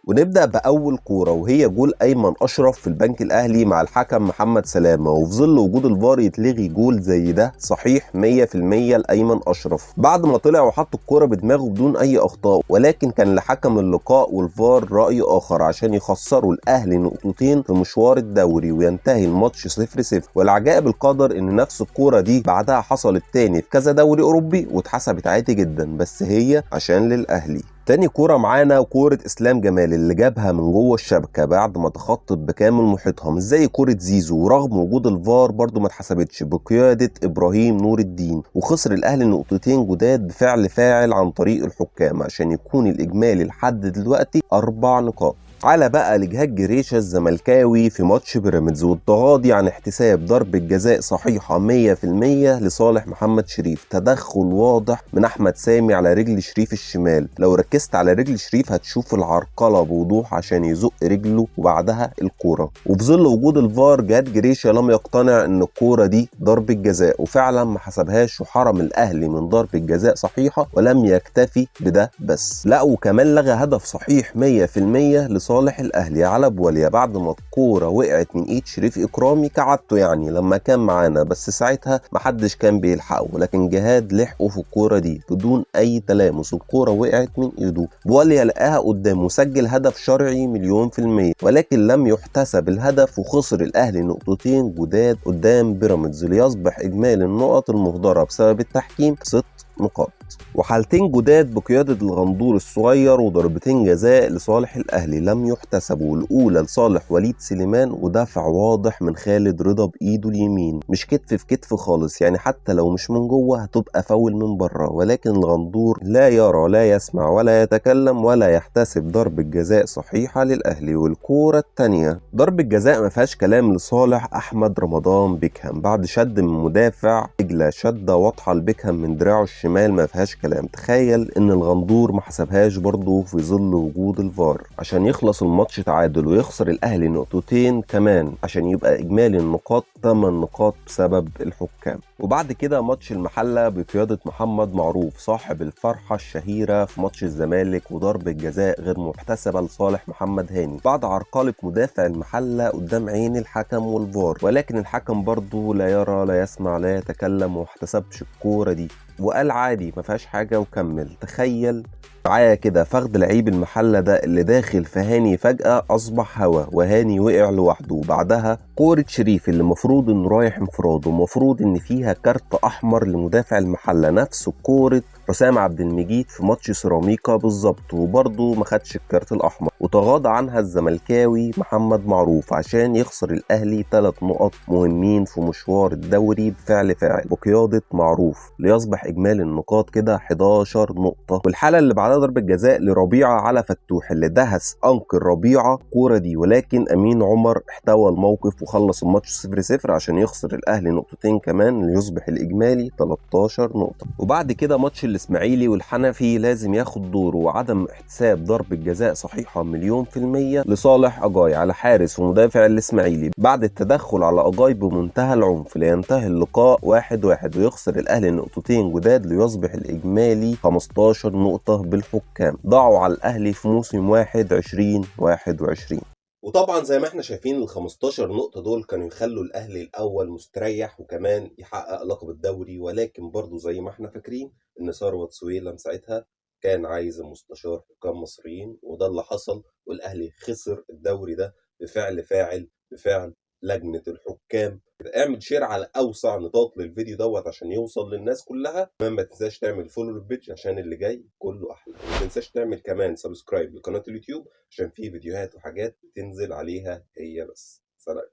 ونبدأ بأول كورة وهي جول أيمن أشرف في البنك الأهلي مع الحكم محمد سلامة، وفي ظل وجود الفار يتلغي جول زي ده صحيح 100% لأيمن أشرف بعد ما طلع وحط الكورة بدماغه بدون أي أخطاء، ولكن كان لحكم اللقاء والفار رأي آخر عشان يخسروا الأهلي نقطتين في مشوار الدوري وينتهي الماتش 0-0. والعجائب القدر إن نفس الكورة دي بعدها حصلت تاني في كذا دوري أوروبي واتحسبت عادي جدا، بس هي عشان للأهلي. تاني كورة معانا كورة اسلام جمال اللي جابها من جوه الشبكة بعد ما تخطط بكامل محيطها، مش زي كورة زيزو، ورغم وجود الفار برضو ما اتحسبتش بقيادة ابراهيم نور الدين. وخسر الاهلي نقطتين جداد بفعل فاعل عن طريق الحكام عشان يكون الاجمالي لحد دلوقتي 4 نقاط. على بقى لجهاد جريشة الزملكاوي في ماتش بيراميدز والتغاضي عن احتساب ضربة جزاء صحيحة 100% لصالح محمد شريف. تدخل واضح من أحمد سامي على رجل شريف الشمال، لو ركزت على رجل شريف هتشوف العرقلة بوضوح عشان يزق رجله وبعدها الكورة. وفي ظل وجود الفار جهاد جريشة لم يقتنع ان الكورة دي ضربة جزاء وفعلا ما حسبهاش وحرم الأهلي من ضربة جزاء صحيحة، ولم يكتفي بده بس، لا وكمان لغى هدف صحيح 100% لصالح الاهلي على بواليا بعد ما الكوره وقعت من ايد شريف اكرامي كعادته يعني لما كان معانا، بس ساعتها محدش كان بيلحقه، لكن جهاد لحقه في الكوره دي بدون اي تلامس والكوره وقعت من ايده. بواليا لقاها قدامه وسجل هدف شرعي 1000000%، ولكن لم يحتسب الهدف وخسر الاهلي نقطتين جداد قدام بيراميدز ليصبح اجمالي النقط المهدره بسبب التحكيم 6 نقاط. وحالتين جداد بقيادة الغندور الصغير وضربتين جزاء لصالح الأهلي لم يحتسبوا، الأولى لصالح وليد سليمان ودفع واضح من خالد رضا بإيده اليمين، مش كتف في كتف خالص يعني، حتى لو مش من جوه هتبقى فاول من بره، ولكن الغندور لا يرى لا يسمع ولا يتكلم ولا يحتسب ضربة جزاء صحيحة للأهلي. والكورة التانية ضربة جزاء ما فيهاش كلام لصالح أحمد رمضان بيكهام بعد شد من مدافع دجلة، شدة واضحة لبيكهام من دراعه الشمال ما فيهاش كلام. تخيل ان الغندور ما حسبهاش برضه في ظل وجود الفار عشان يخلص الماتش تعادل ويخسر الاهلي نقطتين كمان عشان يبقى اجمالي النقاط 8 نقاط بسبب الحكام. وبعد كده ماتش المحله بقياده محمد معروف صاحب الفرحه الشهيره في ماتش الزمالك وضربه جزاء غير محتسبه لصالح محمد هاني بعد عرقله مدافع المحله قدام عين الحكم والفار، ولكن الحكم برضه لا يرى لا يسمع لا يتكلم وما احتسبش الكوره دي وقال عادي ما فيهاش حاجه وكمل. تخيل معايا كده فخد لعيب المحله ده اللي داخل في هاني فجاه اصبح هوا وهاني وقع لوحده، وبعدها كوره شريف اللي المفروض انه رايح انفراد ومفروض ان فيها كارت احمر لمدافع المحله، نفس كوره حسام عبد المجيد في ماتش سيراميكا بالظبط، وبرضه ما خدش الكارت الاحمر وتغاضى عنها الزملكاوي محمد معروف عشان يخسر الاهلي 3 نقط مهمين في مشوار الدوري بفعل فاعل بقياده معروف ليصبح اجمالي النقاط كده 11 نقطه. والحاله اللي بعدها ضربه جزاء لربيعه على فتوح اللي دهس انكر ربيعه الكوره دي، ولكن امين عمر احتوى الموقف وخلص الماتش 0-0 عشان يخسر الاهلي نقطتين كمان ليصبح الاجمالي 13 نقطه. وبعد كده ماتش الاسماعيلي والحنفي لازم ياخد دوره وعدم احتساب ضربه جزاء صحيحه 1000000% لصالح اجاي على حارس ومدافع الاسماعيلي بعد التدخل على اجاي بمنتهى العنف لينتهي اللقاء 1-1 ويخسر الاهلي نقطتين جداد ليصبح الاجمالي 15 نقطه بالحكام ضاعوا على الاهلي في موسم 2021. وطبعا زي ما احنا شايفين ال 15 نقطة دول كانوا يخلوا الأهلي الأول مستريح وكمان يحقق لقب الدوري، ولكن برضو زي ما احنا فاكرين إن ثروت سويلم ساعتها كان عايز المستشار حكام مصريين، وده اللي حصل والأهلي خسر الدوري ده بفعل فاعل بفعل لجنة الحكام. اعمل شير على أوسع نطاق للفيديو دوت عشان يوصل للناس كلها، كمان ما تنساش تعمل فولو للبيج عشان اللي جاي كله أحلى، وما تنساش تعمل كمان سبسكرايب لقناة اليوتيوب عشان في فيديوهات وحاجات بتنزل عليها هي بس. سلام.